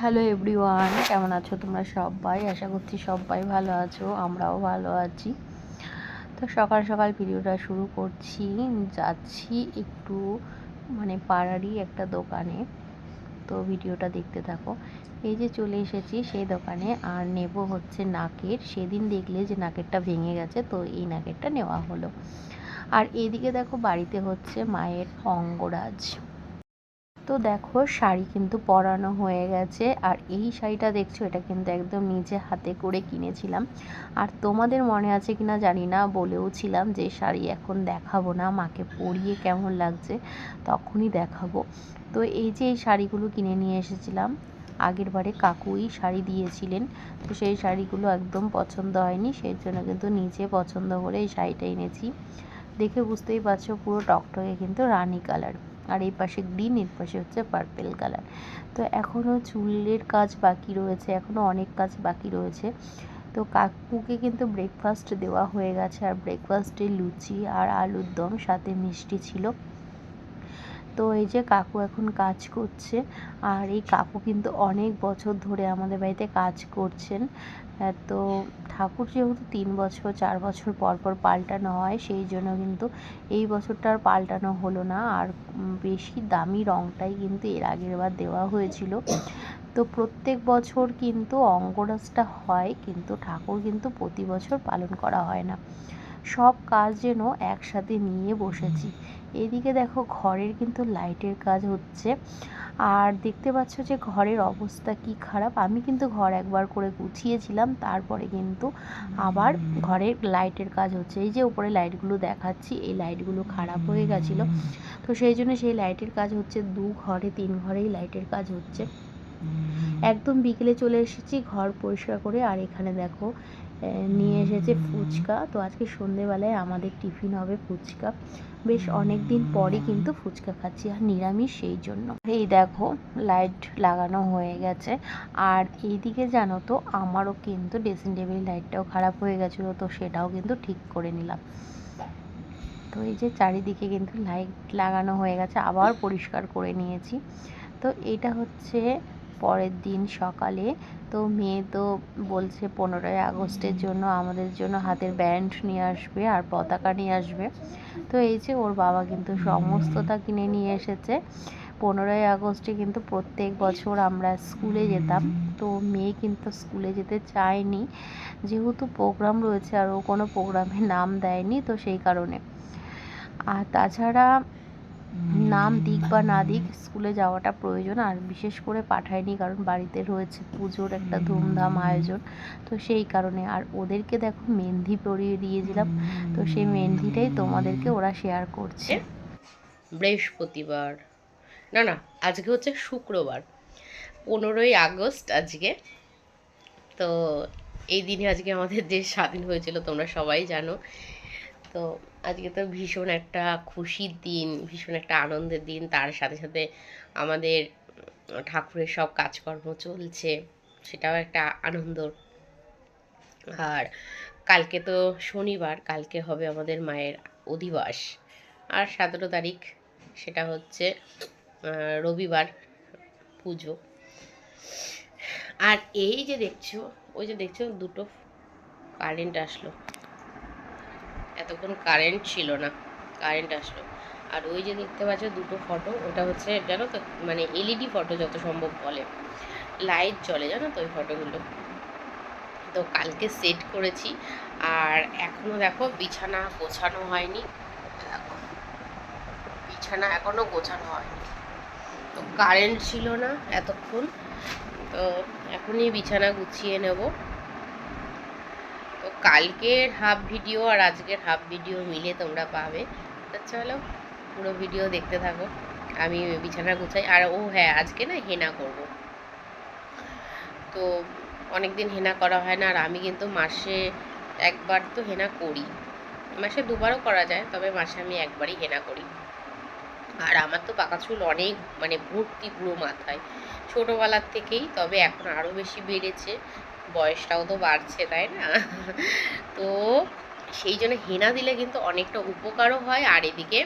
Hello everyone, কেমন আছো তোমরা সবাই? আশা করছি সবাই ভালো আছো, আমরাও ভালো আছি। তো সকাল সকাল ভিডিওটা শুরু করছি। যাচ্ছি একটু পাড়ারই একটা দোকানে, তো ভিডিওটা দেখতে থাকো। এই যে চলে এসেছি সেই দোকানে, আর নেব হচ্ছে নাকের। সেদিন দেখলে যে নাকেরটা ভেঙে গেছে, তো এই নাকেরটা নেওয়া হলো। আর এদিকে দেখো বাড়িতে হচ্ছে মায়ের অঙ্গরাজ। তো দেখো শাড়ি কিন্তু পরানো হয়ে গেছে, আর এই শাড়িটা দেখছো এটা কিন্তু একদম নিজে হাতে করে কিনেছিলাম। আর তোমাদের মনে আছে কিনা জানি না, বলেও ছিলাম যে শাড়ি এখন দেখাবো না, মাকে পরিয়ে কেমন লাগছে তখনই দেখাবো। তো এই যে এই শাড়িগুলো কিনে নিয়ে এসেছিলাম, আগের বারে কাকুই শাড়ি দিয়েছিলেন, তো সেই শাড়িগুলো একদম পছন্দ হয়নি, সেই জন্য কিন্তু নিজে পছন্দ করে এই শাড়িটা এনেছি। দেখে বুঝতেই পারছো পুরো টকটকে কিন্তু রানী কালার, আর এই পাশে গ্রিন, এর পাশে হচ্ছে পার্পেল কালার। তো এখনও চুলের কাজ বাকি রয়েছে, এখনও অনেক কাজ বাকি রয়েছে। তো কাকুকে কিন্তু ব্রেকফাস্ট দেওয়া হয়ে গেছে, আর ব্রেকফাস্টে লুচি আর আলুর দম, সাথে মিষ্টি ছিল। তো এই যে কাকু এখন কাজ করছে, আর এই কাকু কিন্তু অনেক বছর ধরে আমাদের বাড়িতে কাজ করছেন। তো ঠাকুর যেহেতু 3 বছর 4 বছর পর পর পাল্টানো হয়, সেই জন্য কিন্তু এই বছরটা আর পাল্টানো হলো না। আর বেশি দামি রঙটাই কিন্তু এর আগের বার দেওয়া হয়েছিল। তো প্রত্যেক বছর কিন্তু অঙ্গরাজটা হয়, কিন্তু ঠাকুর কিন্তু প্রতি বছর পালন করা হয় না। সব কাজ যেন একসাথে নিয়ে বসেছি। এদিকে দেখো ঘরের কিন্তু লাইটের কাজ হচ্ছে, আর দেখতে পাচ্ছ যে ঘরের অবস্থা কি খারাপ। আমি কিন্তু ঘর একবার করে গুছিয়েছিলাম, তারপরে কিন্তু আবার ঘরের লাইটের কাজ হচ্ছে। এই যে উপরে লাইটগুলো দেখাচ্ছি, এই লাইটগুলো খারাপ হয়ে গেছিলো, তো সেই জন্য সেই লাইটের কাজ হচ্ছে। 2 ঘরে 3 ঘরেই লাইটের কাজ হচ্ছে। একদম বিকেলে চলে এসেছি ঘর পরিষ্কার করে। আর এখানে দেখো নিয়ে এসেছে ফুচকা। তো আজকে সন্ধেবেলায় আমাদের টিফিন হবে ফুচকা। বেশ অনেক দিন পরই কিন্তু ফুচকা খাচ্ছি, আর নিরামিষ, সেই জন্য। এই দেখো লাইট লাগানো হয়ে গেছে। আর এইদিকে জানো তো আমারও কিন্তু ড্রেসিং টেবিল লাইটটাও খারাপ হয়ে গেছিলো, তো সেটাও কিন্তু ঠিক করে নিলাম। তো এই যে চারিদিকে কিন্তু লাইট লাগানো হয়ে গেছে, আবার পরিষ্কার করে নিয়েছি। তো এটা হচ্ছে পরের দিন সকালে। তো মেয়ে তো বলছে 15ই আগস্টের জন্য আমাদের জন্য হাতের ব্যান্ড নিয়ে আসবে আর পতাকা নিয়ে আসবে। তো এই যে ওর বাবা কিন্তু সমস্তটা কিনে নিয়ে এসেছে। 15ই আগস্টে কিন্তু প্রত্যেক বছর আমরা স্কুলে যেতাম, তো মেয়ে কিন্তু স্কুলে যেতে চায়নি, যেহেতু প্রোগ্রাম রয়েছে, আর ও কোনো প্রোগ্রামে নাম দেয়নি, তো সেই কারণে। আর তাছাড়া নাম দিক বা না দিক, স্কুলে যাওয়াটা প্রয়োজন। আর বিশেষ করে পাঠায়নি, কারণ বাড়িতে রয়েছে পুজোর একটা ধুমধাম আয়োজন, তো সেই কারণে। আর ওদেরকে দেখো মেহেন্দি পরিয়ে দিয়েছিলাম, তো সেই মেহেন্দিটাই তোমাদেরকে ওরা শেয়ার করছে। বৃহস্পতিবার, না না, আজকে হচ্ছে শুক্রবার, 15ই আগস্ট আজকে। তো এই দিনে আজকে আমাদের দেশ স্বাধীন হয়েছিল, তোমরা সবাই জানো। তো আজকে তো ভীষণ একটা খুশির দিন, ভীষণ একটা আনন্দের দিন। তার সাথে সাথে আমাদের ঠাকুরের সব কাজকর্ম চলছে, সেটাও একটা আনন্দ। আর কালকে তো শনিবার, কালকে হবে আমাদের মায়ের অধিবাস। আর 17 তারিখ সেটা হচ্ছে রবিবার, পুজো। আর এই যে দেখছো, ওই যে দেখছো দুটো কারেন্ট আসলো, এতক্ষণ কারেন্ট ছিল না, কারেন্ট আসলো। আর ওই যে দেখতে পাচ্ছ দুটো ফটো, ওটা হচ্ছে জানো তো এলইডি ফটো যত সম্ভব বলে, লাইট জ্বলে জানো তো ওই ফটোগুলো। তো কালকে সেট করেছি। আর এখনও দেখো বিছানা গোছানো হয়নি, দেখো বিছানা এখনও গোছানো হয়নি। তো কারেন্ট ছিল না এতক্ষণ, তো এখনই বিছানা গুছিয়ে নেব। তো কালকের হাফ ভিডিও আর আজকের হাফ ভিডিও মিলে তোমরা পাবে। তো চলো পুরো ভিডিও দেখতে থাকো, আমি বিছানা গুছাই। আর ও হ্যাঁ, আজকে না হেনা করব। তো অনেক দিন হেনা করা হয় না, আর আমি কিন্তু মাসে একবার তো হেনা করি, মাসে দুবারও করা যায়, তবে মাসে আমি একবারই হেনা করি। আর আমার তো পাকা চুল অনেক, ভর্তি পুরো মাথায়, ছোটোবেলার থেকেই, তবে এখন আরও বেশি বেড়েছে, বয়সটাও তো বাড়ছে, তাই না? তো সেই জন্য হেনা দিলে কিন্তু অনেকটা উপকারও হয়, আর এদিকে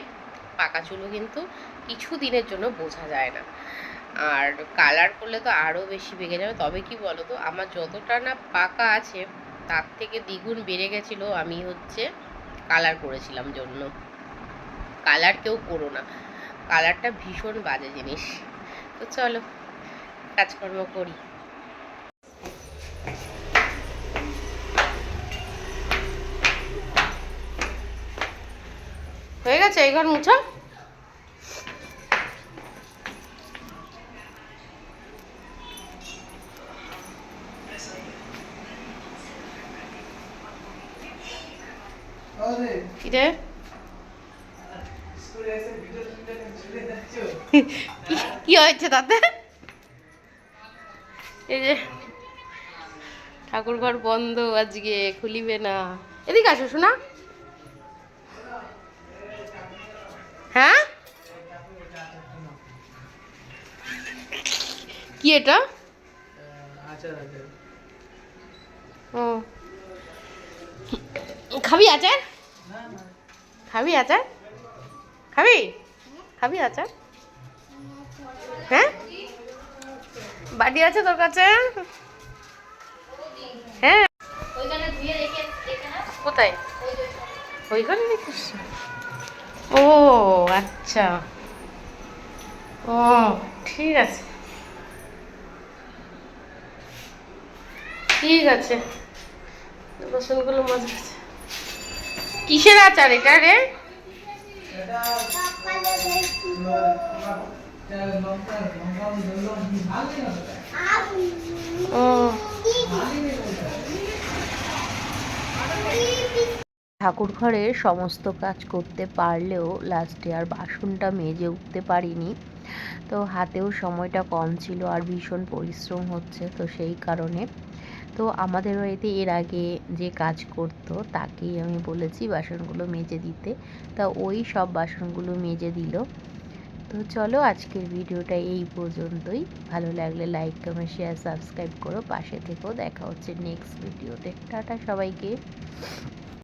পাকা চুলও কিন্তু কিছু দিনের জন্য বোঝা যায় না। আর কালার করলে তো আরও বেশি বেড়ে যাবে। তবে কি বলো তো, আমার যতটা না পাকা আছে তার থেকে দ্বিগুণ বেড়ে গেছিলো। আমি হচ্ছে কালার করেছিলাম জন্য। কালার কেউ করো না, কালারটা ভীষণ বাজে জিনিস। তো চলো কাজকর্ম করি। হয়ে গেছে এই ঘর মুছা? কিরে কি হয়েছে তাতে? এই যে ঠাকুর ঘর বন্ধ, আজকে খুলিবে না। এদিকে আসো শোনা। হ্যাঁ কি এটা? ও খাবি আচার? খাবি আচার? খাবি? খাবি আচার? হ্যাঁ বাটি আছে তোর কাছে? হ্যাঁ কোথায়? ওইখানে রেখেছিস? ও আচ্ছা, ও ঠিক আছে ঠিক আছে। বাসনগুলো মাজা আছে। কিসের আচার এটা রে? ও ঠাকুর ঘরের সমস্ত কাজ করতে পারলেও লাস্টে আর বাসনটা মেজে উঠতে পারিনি। তো হাতেও সময়টা কম ছিল আর ভীষণ পরিশ্রম হচ্ছে, তো সেই কারণে তো আমাদের বাড়িতে এর আগে যে কাজ করতো তাকেই আমি বলেছি বাসনগুলো মেজে দিতে, তা ওই সব বাসনগুলো মেজে দিল। তো চলো আজকের ভিডিওটা এই পর্যন্তই। ভালো লাগলে লাইক কমেন্ট শেয়ার সাবস্ক্রাইব করো, পাশে থেকেও। দেখা হচ্ছে নেক্সট ভিডিওতে। টাটা সবাইকে।